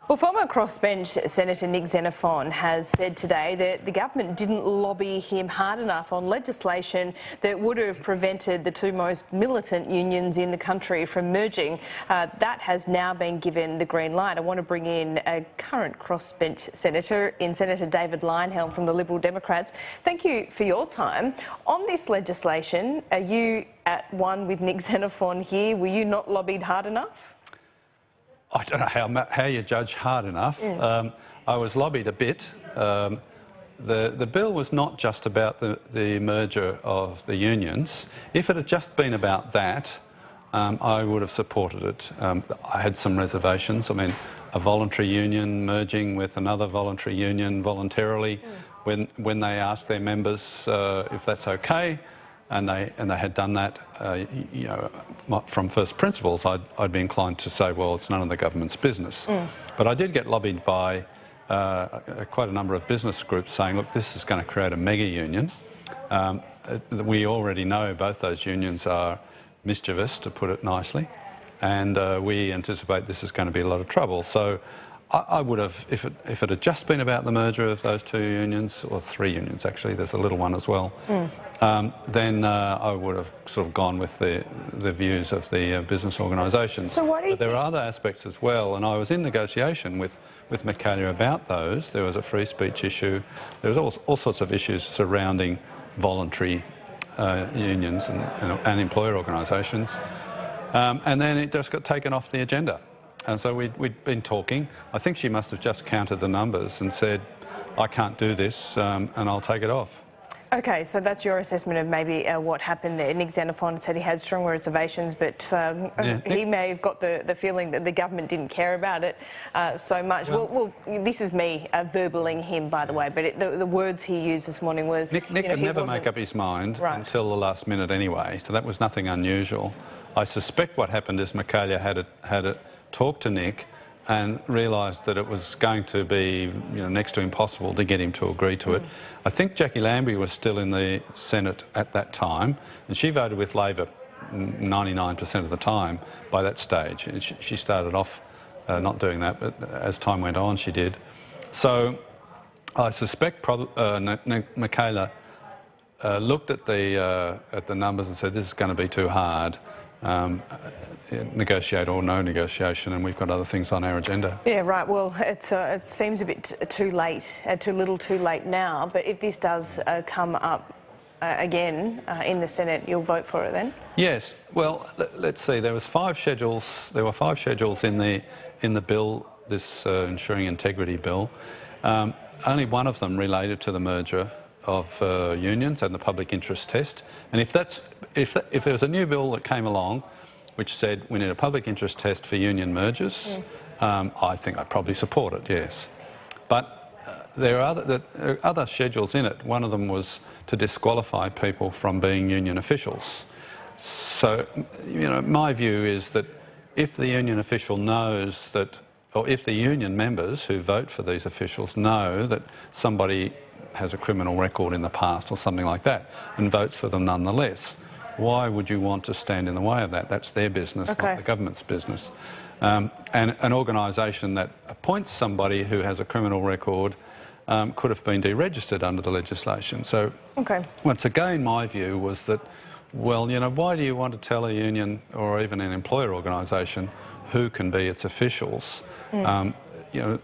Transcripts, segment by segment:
Well, former crossbench Senator Nick Xenophon has said today that the government didn't lobby him hard enough on legislation that would have prevented the two most militant unions in the country from merging. That has now been given the green light. I want to bring in a current crossbench senator, Senator David Leyonhjelm from the Liberal Democrats. Thank you for your time. On this legislation, are you at one with Nick Xenophon here? Were you not lobbied hard enough? I don't know how you judge hard enough. I was lobbied a bit. The bill was not just about the merger of the unions. If it had just been about that, I would have supported it. I had some reservations. I mean, a voluntary union merging with another voluntary union voluntarily, when they asked their members if that's okay, and they had done that, you know, from first principles, I'd be inclined to say, well, it's none of the government's business. But I did get lobbied by quite a number of business groups saying, look, this is going to create a mega union. We already know both those unions are mischievous, to put it nicely, and we anticipate this is going to be a lot of trouble. So I would have, if it had just been about the merger of those two unions, or three unions actually, there's a little one as well, then I would have sort of gone with the views of the business organisations. So what do you But there are other aspects as well, and I was in negotiation with Michaela about those. There was a free speech issue. There was all sorts of issues surrounding voluntary unions and employer organisations, and then it just got taken off the agenda. And so we'd been talking. I think she must have just counted the numbers and said, I can't do this, and I'll take it off. Okay, so that's your assessment of maybe what happened there. Nick Xenophon said he had strong reservations, but he may have got the feeling that the government didn't care about it so much. Well, this is me verbaling him, by the way, but the words he used this morning were... Nick could never make up his mind until the last minute anyway, so that was nothing unusual. I suspect what happened is Michaela had a talked to Nick and realised that it was going to be, you know, next to impossible to get him to agree to it. I think Jackie Lambie was still in the Senate at that time, and she voted with Labor 99% of the time by that stage. And she started off not doing that, but as time went on, she did. So I suspect Michaela looked at the numbers and said, this is going to be too hard. Negotiate or no negotiation, and we've got other things on our agenda. Yeah, right. Well, it seems a bit too late, too little too late now, but if this does come up again in the Senate, you'll vote for it then? Yes. Well, let's see. There were 5 schedules in the bill, this ensuring integrity bill. Only one of them related to the merger of unions and the public interest test. And if there was a new bill that came along which said we need a public interest test for union mergers, I think I'd probably support it, yes. But there are other schedules in it. One of them was to disqualify people from being union officials. So, you know, my view is that if the union official knows that, or if the union members who vote for these officials know that somebody has a criminal record in the past or something like that and votes for them nonetheless, why would you want to stand in the way of that? That's their business, not the government's business. And an organisation that appoints somebody who has a criminal record could have been deregistered under the legislation. So once again, my view was that, well, you know, why do you want to tell a union or even an employer organisation who can be its officials? You know,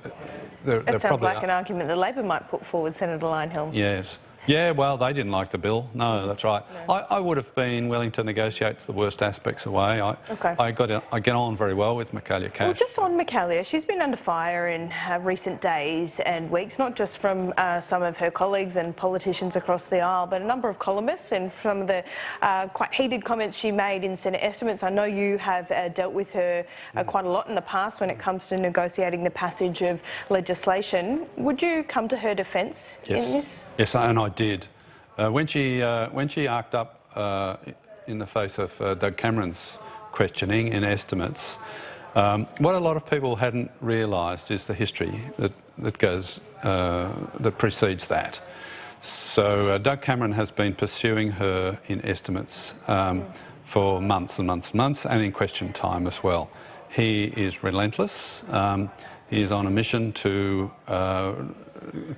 that sounds like an argument that Labor might put forward, Senator Leyonhjelm. Yes. Yeah, well, they didn't like the bill. No, that's right. No. I would have been willing to negotiate the worst aspects away. I get on very well with Michaela Cash. Well, just on Michaela, she's been under fire in recent days and weeks, not just from some of her colleagues and politicians across the aisle, but a number of columnists and from the quite heated comments she made in Senate estimates. I know you have dealt with her quite a lot in the past when it comes to negotiating the passage of legislation. Would you come to her defence in this? Yes, and I did. When she arced up in the face of Doug Cameron's questioning in estimates, what a lot of people hadn't realised is the history that precedes that. So Doug Cameron has been pursuing her in estimates for months and months and months, and in question time as well. He is relentless. He is on a mission to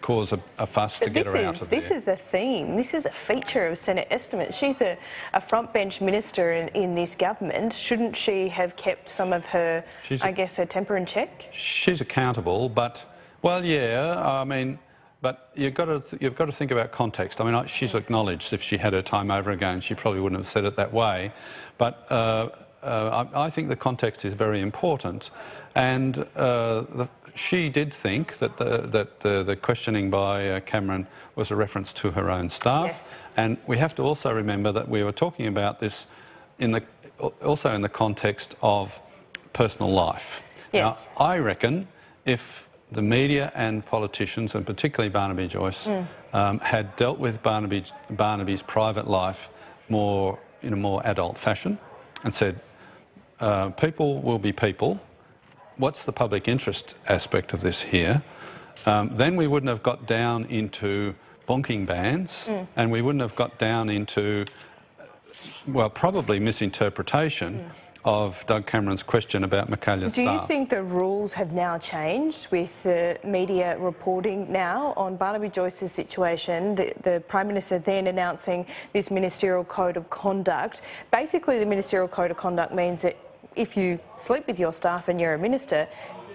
cause a fuss to get her out of there. This is the theme. This is a feature of Senate estimates. She's a frontbench minister in this government. Shouldn't she have kept some of her, I guess, her temper in check? She's accountable, but, well, yeah, I mean, but you've got to think about context. I mean, she's acknowledged if she had her time over again, she probably wouldn't have said it that way. But I think the context is very important, and she did think that the questioning by Cameron was a reference to her own staff. Yes. And we have to also remember that we were talking about this also in the context of personal life. Yes. Now, I reckon if the media and politicians, and particularly Barnaby Joyce, had dealt with Barnaby's private life in a more adult fashion and said, people will be people, what's the public interest aspect of this here? Then we wouldn't have got down into bonking bans, and we wouldn't have got down into, well, probably misinterpretation of Doug Cameron's question about Michaelia's staff. Do you think the rules have now changed with the media reporting now on Barnaby Joyce's situation? The Prime Minister then announcing this ministerial code of conduct. Basically, the ministerial code of conduct means that if you sleep with your staff and you're a minister,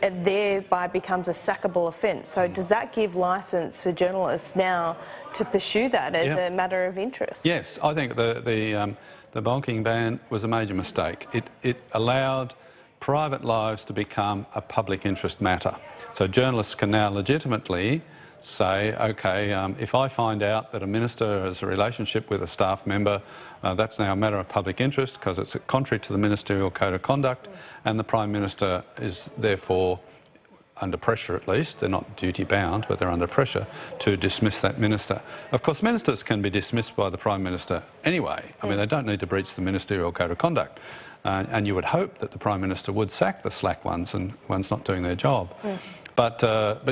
it thereby becomes a sackable offence. So does that give licence for journalists now to pursue that as a matter of interest? Yes, I think the bonking ban was a major mistake. It allowed private lives to become a public interest matter. So journalists can now legitimately say, OK, if I find out that a minister has a relationship with a staff member, that's now a matter of public interest because it's contrary to the ministerial code of conduct, and the Prime Minister is therefore under pressure at least, they're not duty bound, but they're under pressure to dismiss that minister. Of course, ministers can be dismissed by the Prime Minister anyway. I mean, they don't need to breach the ministerial code of conduct. And you would hope that the Prime Minister would sack the slack ones and ones not doing their job. But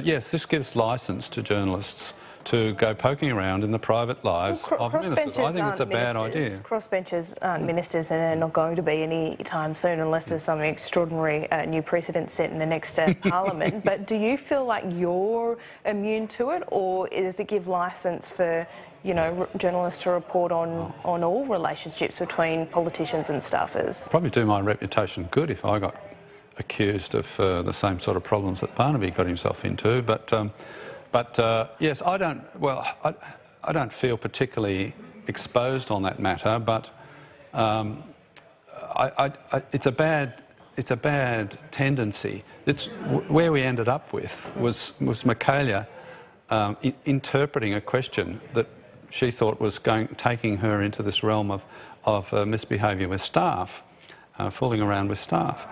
yes, this gives licence to journalists to go poking around in the private lives of ministers. I think it's a bad idea. Crossbenchers aren't ministers, and they're not going to be any time soon unless there's something extraordinary, new precedent set in the next Parliament. But do you feel like you're immune to it, or does it give licence for, you know, journalists to report on all relationships between politicians and staffers? Probably do my reputation good if I got accused of the same sort of problems that Barnaby got himself into. But yes, I don't feel particularly exposed on that matter. But it's a bad tendency. It's where we ended up with was Michaelia interpreting a question that she thought was taking her into this realm of misbehaviour with staff, fooling around with staff.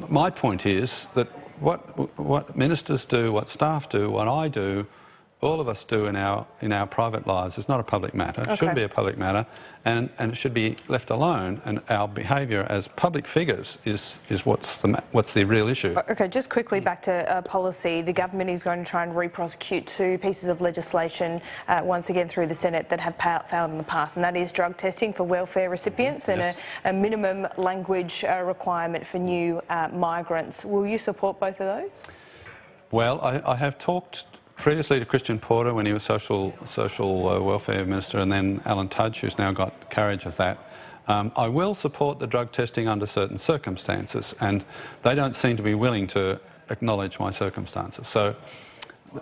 My point is that what ministers do, what staff do, what I do, all of us do in our private lives is not a public matter. It shouldn't be a public matter, and it should be left alone. And our behaviour as public figures is what's the real issue. Okay, just quickly back to policy. The government is going to try and re-prosecute 2 pieces of legislation once again through the Senate that have failed in the past, and that is drug testing for welfare recipients and a minimum language requirement for new migrants. Will you support both of those? Well, I have talked previously to Christian Porter when he was social welfare minister, and then Alan Tudge, who's now got carriage of that. I will support the drug testing under certain circumstances, and they don't seem to be willing to acknowledge my circumstances. So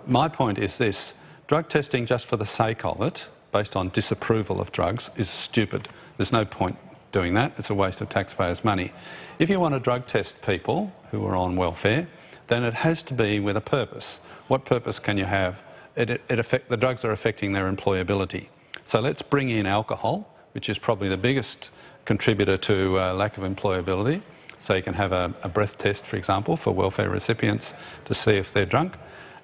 my point is this: drug testing just for the sake of it, based on disapproval of drugs, is stupid. There's no point doing that. It's a waste of taxpayers' money. If you want to drug test people who are on welfare, then it has to be with a purpose. What purpose can you have? The drugs are affecting their employability. So let's bring in alcohol, which is probably the biggest contributor to lack of employability. So you can have a breath test, for example, for welfare recipients to see if they're drunk.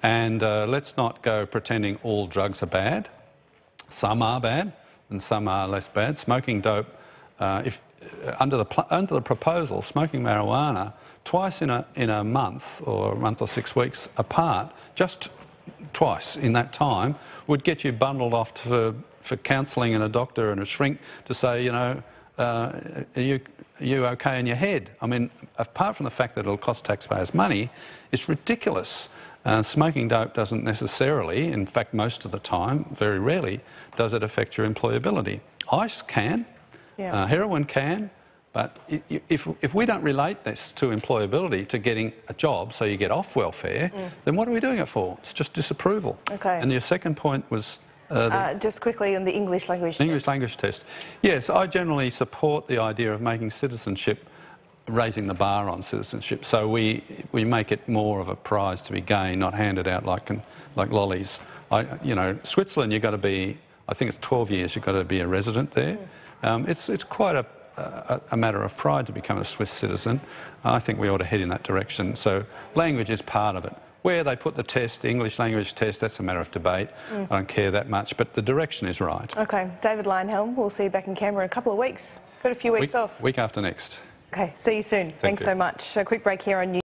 And let's not go pretending all drugs are bad. Some are bad and some are less bad. Smoking dope, under the proposal, smoking marijuana twice in a month, or a month or 6 weeks apart, just twice in that time, would get you bundled off for counselling and a doctor and a shrink to say, you know, are you okay in your head? I mean, apart from the fact that it'll cost taxpayers money, it's ridiculous. Smoking dope doesn't necessarily, in fact most of the time, very rarely, does it affect your employability. Ice can, heroin can, but if we don't relate this to employability, to getting a job so you get off welfare, then what are we doing it for? It's just disapproval. Okay. And your second point was... just quickly on the English language test. English language test. Yes, I generally support the idea of making citizenship, raising the bar on citizenship, so we make it more of a prize to be gained, not handed out like lollies. You know, Switzerland, you've got to be, I think it's 12 years, you've got to be a resident there. It's quite a matter of pride to become a Swiss citizen. I think we ought to head in that direction. So language is part of it. Where they put the test, the English language test, that's a matter of debate. I don't care that much, but the direction is right. Okay, David Leyonhjelm, we'll see you back in Canberra in a couple of weeks. Got a few weeks off. Week after next. Okay, see you soon. Thanks so much. A quick break here on News.